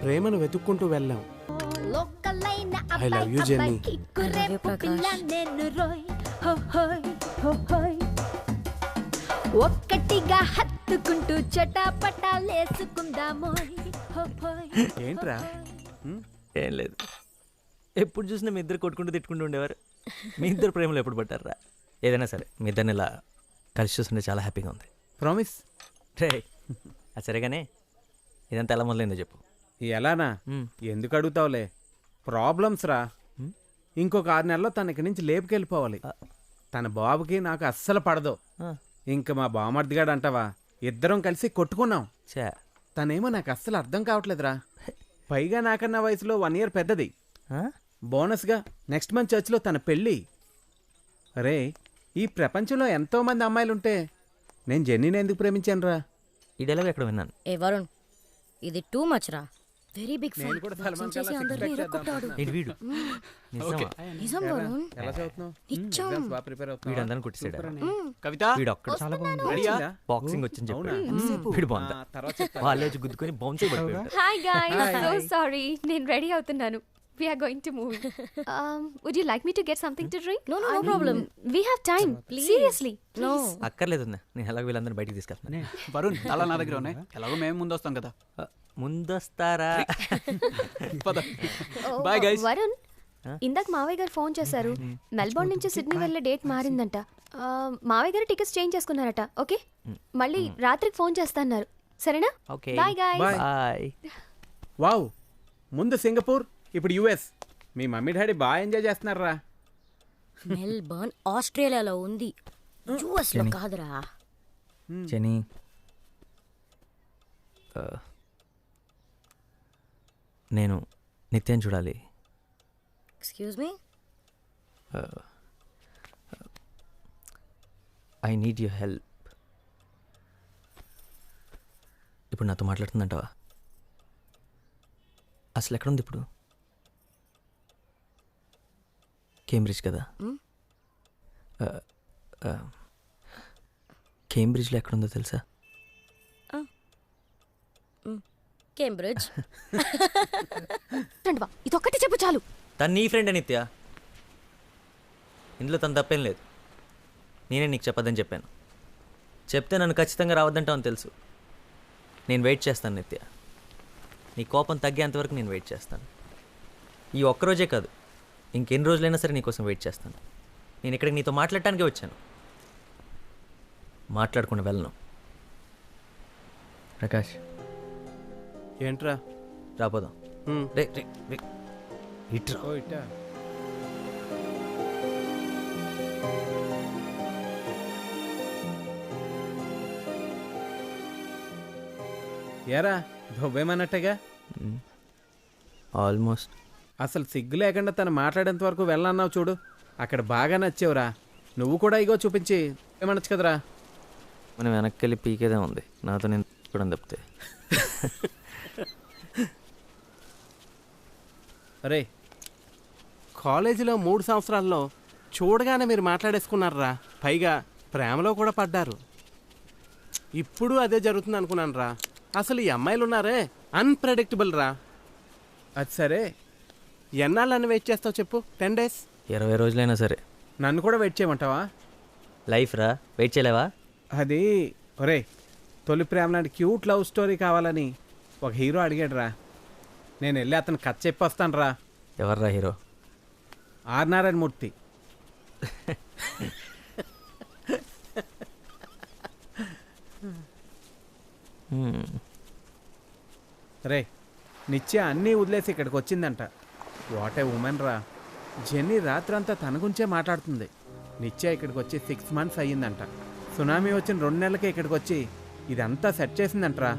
ప్రేమను వెతుక్కుంటూ వెళ్ళాం. I love you jenny. ఒక్కటిగా హత్తుకుంటూ చటాపటాలేసుకుందామో. ఏంట్రా? ఏం లేదు, ఎప్పుడు చూసినా మీ ఇద్దరు కొట్టుకుంటూ తిట్టుకుంటూ ఉండేవారు. మీ ఇద్దరు ప్రేమలో ఎప్పుడు పట్టారా? ఏదైనా సరే మీ ఇద్దరిని ఇలా కలిసి చూస్తుంటే చాలా హ్యాపీగా ఉంది. ప్రామిస్. రే అది సరేగానే, ఇదంతా ఎలా మొదలైందో చెప్పు. ఎలానా? ఎందుకు అడుగుతావులే, ప్రాబ్లమ్స్ రా. ఇంకొక 6 నెలల్లో తన ఇక్కడి నుంచి లేపుకెళ్ళిపోవాలి. తన బాబుకి నాకు అస్సలు పడదు. ఇంక మా బామర్దిగాడు అంటావా, ఇద్దరం కలిసి కొట్టుకున్నాం. తనేమో నాకు అస్సలు అర్థం కావట్లేదురా. పైగా నాకన్నా వయసులో 1 year పెద్దది. బోనస్గా నెక్స్ట్ మంత్ చర్చ్లో తన పెళ్ళి. రే, ఈ ప్రపంచంలో ఎంతోమంది అమ్మాయిలుంటే నేను జెన్నీని ఎందుకు ప్రేమించాను రా? ఈ డైలాగ్ ఎక్కడ విన్నాను. ఏ వరుణ్, ఇది టూ మచ్ రా. వెరీ బిగ్ నేను కూడా సల్మాన్ ఖాన్ లా six pack చేద్దాం. ఇది వీడు నిజమా? నిజం వరుణ్. ఎలా చదువుతున్నావు? నిజం. Exams బాగా ప్రిపేర్ వీడు అవుతున్నావు? అందరిని కొట్టిసాడు. కవిత వీడు ఒక్కడు చాలా బాగుంది. బాక్సింగ్ వచ్చని చెప్పాడు. వీడు బాగుందా? తర్వాత చెప్తా. కాలేజ్ గుద్దుకొని బౌన్స్ అయిపోయాడు. Hi guys, Hi. So sorry, నేను రెడీ అవుతున్నాను. We are going to movie. Would you like me to get something to drink? No problem. We have time. Please. Seriously. No. అక్కర్లేదు, నేను ఎలాగో వీళ్ళందరినీ బయటికి తీసుకెళ్తాను. వరుణ్ అలా నా దగ్గర ఉన్నాయి, ఎలాగో మేము ముందు వస్తాం కదా. ముందొస్తారా? పద. Oh, Bye, guys. వరుణ్, ఇందాక మావయ్య గారు ఫోన్ చేశారు. మెల్బోర్న్ నుంచి సిడ్నీ వెళ్ళే డేట్ మారిందంట. మావయ్య గారు టికెట్స్ చేంజ్ చేసుకున్నారట. ఓకే, మళ్ళీ రాత్రికి ఫోన్ చేస్తాన్నారు. సరేనా? Okay bye guys. Bye. Bye. Wow, ముందు సింగపూర్, ఇప్పుడు యుఎస్. మీ మమ్మీ డాడీ బాగా ఎంజాయ్ చేస్తున్నారా? మెల్బర్న్ ఆస్ట్రేలియాలో ఉంది, యుఎస్ లో కాదురా. జెనీ, నేను నిత్యం చూడాలి. Excuse me. I need your help. ఇప్పుడు నాతో మాట్లాడుతుందంటావా? అసలు ఎక్కడుంది ఇప్పుడు? కేంబ్రిడ్జ్ కదా? కేంబ్రిడ్జ్లో ఎక్కడుందో తెలుసా? కేంబ్రిడ్జ్. ఇదొక్కటి చెప్పు చాలు. తను నీ ఫ్రెండ్ నిత్య, ఇందులో తను తప్పేం లేదు. నేనే నీకు చెప్పదని చెప్పాను. చెప్తే నన్ను ఖచ్చితంగా రావద్దంటావు అని తెలుసు. నేను వెయిట్ చేస్తాను నిత్య. నీ కోపం తగ్గేంతవరకు నేను వెయిట్ చేస్తాను. ఈ ఒక్కరోజే కాదు, ఇంకెన్ని రోజులైనా సరే నీకోసం వెయిట్ చేస్తాను. నేను ఇక్కడికి నీతో మాట్లాడటానికే వచ్చాను, మాట్లాడకుండా వెళ్ళను. ప్రకాష్, ఏంట్రా? రాపోదాం. రే రే రే, ఇట్రా. ఓ ఇట్టా. ఏరా, దువ్వేమన్నట్టుగా? ఆల్మోస్ట్. అసలు సిగ్గు లేకుండా తను మాట్లాడేంత వరకు వెళ్ళన్నావు చూడు, అక్కడ బాగా నచ్చావురా. నువ్వు కూడా ఇగో చూపించి ఏమనొచ్చు కదరా. మనం వెనక్కి వెళ్ళి పీకేదే ఉంది, నాతో నేను చూడడం తప్పితే. అరే, కాలేజీలో 3 సంవత్సరాల్లో చూడగానే మీరు మాట్లాడేసుకున్నారా. పైగా ప్రేమలో కూడా పడ్డారు. ఇప్పుడు అదే జరుగుతుంది అనుకున్నాను రా. అసలు ఈ అమ్మాయిలు ఉన్నారే, అన్ప్రెడిక్టబుల్ రా. అది సరే, ఎన్నాళ్ళని వెయిట్ చేస్తావు చెప్పు? 10 days? 20 రోజులైనా సరే. నన్ను కూడా వెయిట్ చేయమంటావా? లైఫ్ రా, వెయిట్ చేయలేవా? అది ఒరే, తొలి ప్రేమ లాంటి క్యూట్ లవ్ స్టోరీ కావాలని ఒక హీరో అడిగాడు రా. నేను వెళ్ళి అతను కథ చెప్పి వస్తాను రా. ఎవర్రా హీరో? ఆర్ నారాయణ మూర్తి. రే, నిత్య అన్నీ వదిలేసి ఇక్కడికి వచ్చిందంట. వాట్ ఏ ఉమెన్ రా. జెన్నీ రాత్రంతా తన గురించే మాట్లాడుతుంది. నిత్య ఇక్కడికి వచ్చి 6 months అయ్యిందంట. సునామీ వచ్చిన 2 నెలలకే ఇక్కడికి వచ్చి ఇదంతా సెట్ చేసిందంటరా.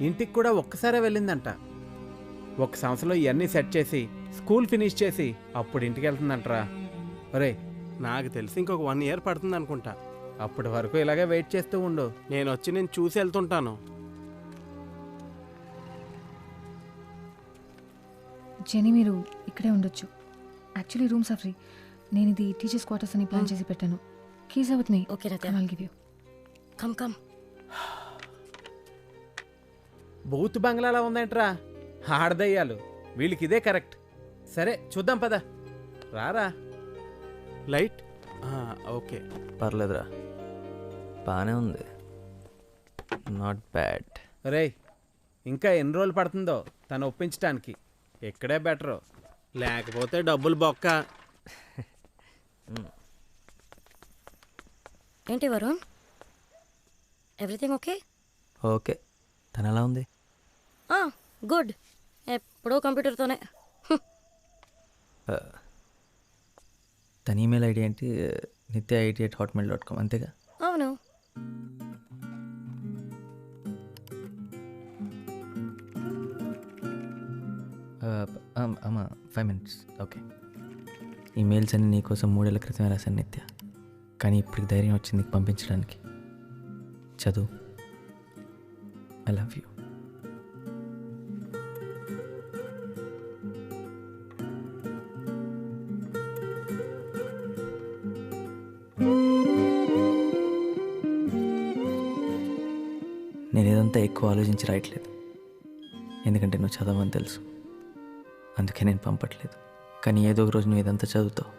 ఇంటికి కూడా ఒక్కసారే వెళ్ళిందంట. 1 సంవత్సరంలో ఇవన్నీ సెట్ చేసి స్కూల్ ఫినిష్ చేసి అప్పుడు ఇంటికి వెళ్తుందంటరా. ఒరే, నాకు తెలిసి ఇంకొక 1 year పడుతుంది అనుకుంటా. అప్పటి వరకు ఇలాగే వెయిట్ చేస్తూ ఉండు. నేను వచ్చి నేను చూసి వెళ్తుంటాను. జెనీ, మీరు ఇక్కడే ఉండొచ్చు. Actually rooms are free. నేను ఇది టీచర్స్ క్వార్టర్స్ అని ప్లాన్ చేసి పెట్టాను. Keys with me. Okay, I'll give you. Come come. బూత్ బంగ్లాలా ఉందేంట్రా? ఆడదయ్యాలు, వీళ్ళకి ఇదే కరెక్ట్. సరే చూద్దాం పద. రారా. Light okay. పర్లేదురా, బాగానే ఉంది. Not bad. రేయ్, ఇంకా ఎన్ని రోజులు పడుతుందో తను ఒప్పించడానికి? ఇక్కడే బెటరు, లేకపోతే డబ్బులు బొక్క. ఏంటి వరుణ్, ఎవ్రీథింగ్ ఓకే? ఓకే, తను ఎలా ఉంది? గుడ్. ఎప్పుడో కంప్యూటర్తోనే. తన ఈమెయిల్ ఐడి ఏంటి? nithya88@hotmail.com అంతేగా? అవును. అమ్మా 5 minutes. ఓకే. ఈమెయిల్స్ అన్ని నీకోసం 3 ఏళ్ల క్రితమే రాశాను నిత్య, కానీ ఇప్పటికి ధైర్యం వచ్చింది నీకు పంపించడానికి. చదువు. I love you. నేను ఏదంతా ఎక్కువ ఆలోచించి రాయట్లేదు, ఎందుకంటే నువ్వు చదవని తెలుసు, అందుకే నేను పంపట్లేదు. కానీ ఏదో ఒక రోజు నువ్వు ఇదంతా చదువుతావు,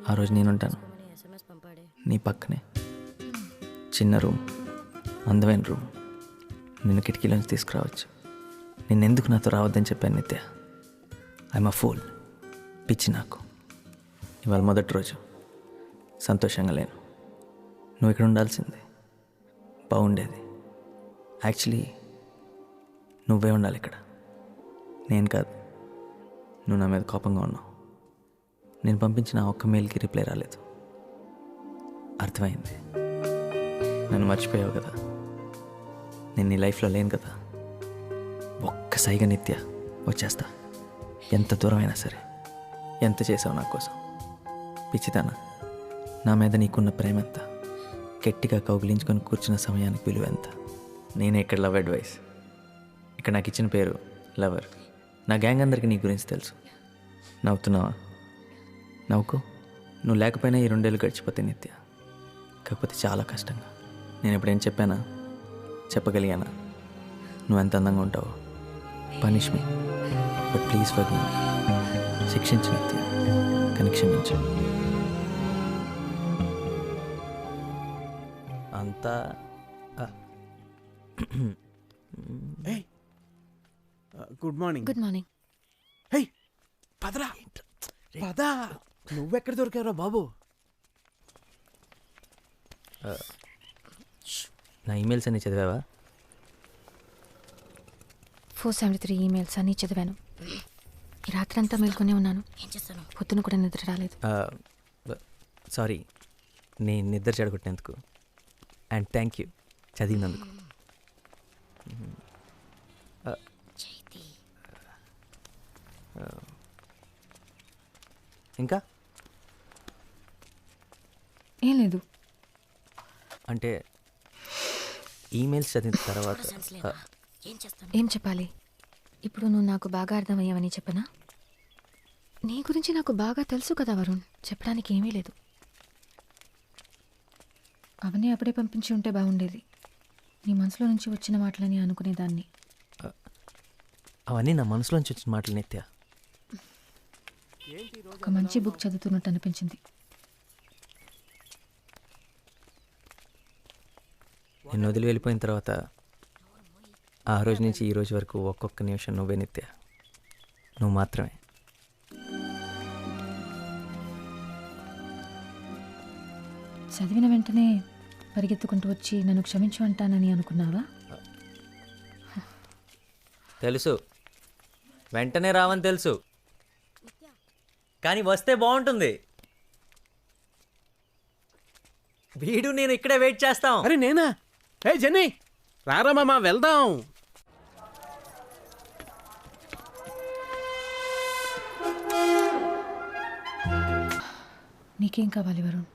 ఆ రోజు నేనుంటాను ఎస్ఎంఎస్ పంపాడే. నీ పక్కనే. చిన్న రూమ్, అందమైన రూమ్, నిన్ను కిటికీలోంచి తీసుకురావచ్చు. నిన్నెందుకు నాతో రావద్దని చెప్పాను నిత్య. I'm a fool. పిచ్చి నాకు. ఇవాళ మొదటి రోజు, సంతోషంగా లేను. నువ్వు ఇక్కడ ఉండాల్సిందే, బాగుండేది. యాక్చువల్లీ నువ్వే ఉండాలి ఇక్కడ, నేను కాదు. నువ్వు నా మీద కోపంగా ఉన్నావు. నేను పంపించిన ఆ ఒక్క మెయిల్కి రిప్లై రాలేదు. అర్థమైంది, నన్ను మర్చిపోయావు కదా. నేను నీ లైఫ్లో లేను కదా. ఒక్కసారిగా నిత్య వచ్చేస్తా, ఎంత దూరమైనా సరే. ఎంత చేసావు నా కోసం. పిచ్చిదానా, నా మీద నీకున్న ప్రేమ ఎంత, గట్టిగా కౌగిలించుకొని కూర్చున్న సమయానికి విలువ ఎంత. నేనే ఇక్కడ లవ్ అడ్వైస్. ఇక్కడ నాకు ఇచ్చిన పేరు లవర్. నా గ్యాంగ్ అందరికీ నీ గురించి తెలుసు. నవ్వుతున్నావా? నవ్వుకో. నువ్వు లేకపోయినా ఈ 2 ఏళ్ళు గడిచిపోతాయి నిత్య, కాకపోతే చాలా కష్టంగా. నేను ఎప్పుడేం చెప్పానా, చెప్పగలిగానా? నువ్వు ఎంత అందంగా ఉంటావో. Punish me, but please forgive me. శిక్షించు నిత్య, కానీ క్షమించు. అంతా good morning. Good morning. Hey పదరా, పదా. నువ్వెక్కడ దొరికావురా బాబు? నా ఈమెయిల్స్ అన్నీ చదివావా? 473 ఈమెయిల్స్ అన్నీ చదివాను. ఈ రాత్రంతా మేల్కొనే ఉన్నాను. ఏం చేస్తాను? పొద్దున కూడా నిద్ర రాలేదు. సారీ, నేను నిద్ర చెడగొట్టినందుకు. అండ్ థ్యాంక్ యూ చదివినందుకు. చైతి. ఇంకా ఏం లేదు. అంటే ఈమెయిల్స్ చదివిన తర్వాత సెన్స్ లేదా? ఏం చేస్తాను? ఏం చెప్పాలి? ఇప్పుడు నువ్వు నాకు బాగా అర్థమయ్యావని చెప్పనా? నీ గురించి నాకు బాగా తెలుసు కదా వరుణ్, చెప్పడానికి ఏమీ లేదు. అవన్నీ అప్పుడే పంపించి ఉంటే బాగుండేది. నీ మనసులో నుంచి వచ్చిన మాటలని అనుకునేదాన్ని. అవన్నీ నా మనసులోంచి వచ్చిన మాటలు నిత్య. ఒక మంచి బుక్ చదువుతున్నట్టు అనిపించింది. నిన్ను వదిలి వెళ్ళిపోయిన తర్వాత ఆ రోజు నుంచి ఈ రోజు వరకు ఒక్కొక్క నిమిషం నువ్వే నిత్య, నువ్వు మాత్రమే. చదివిన వెంటనే పరిగెత్తుకుంటూ వచ్చి నన్ను క్షమించు అంటానని అనుకున్నావా? తెలుసు, వెంటనే రావని తెలుసు, కానీ వస్తే బాగుంటుంది. వీడు నేను ఇక్కడే వెయిట్ చేస్తాం. అరే నేనా? హే జెన్నీ, రారా మామ, వెళ్దాం. నీకేం కావాలి వరుణ్?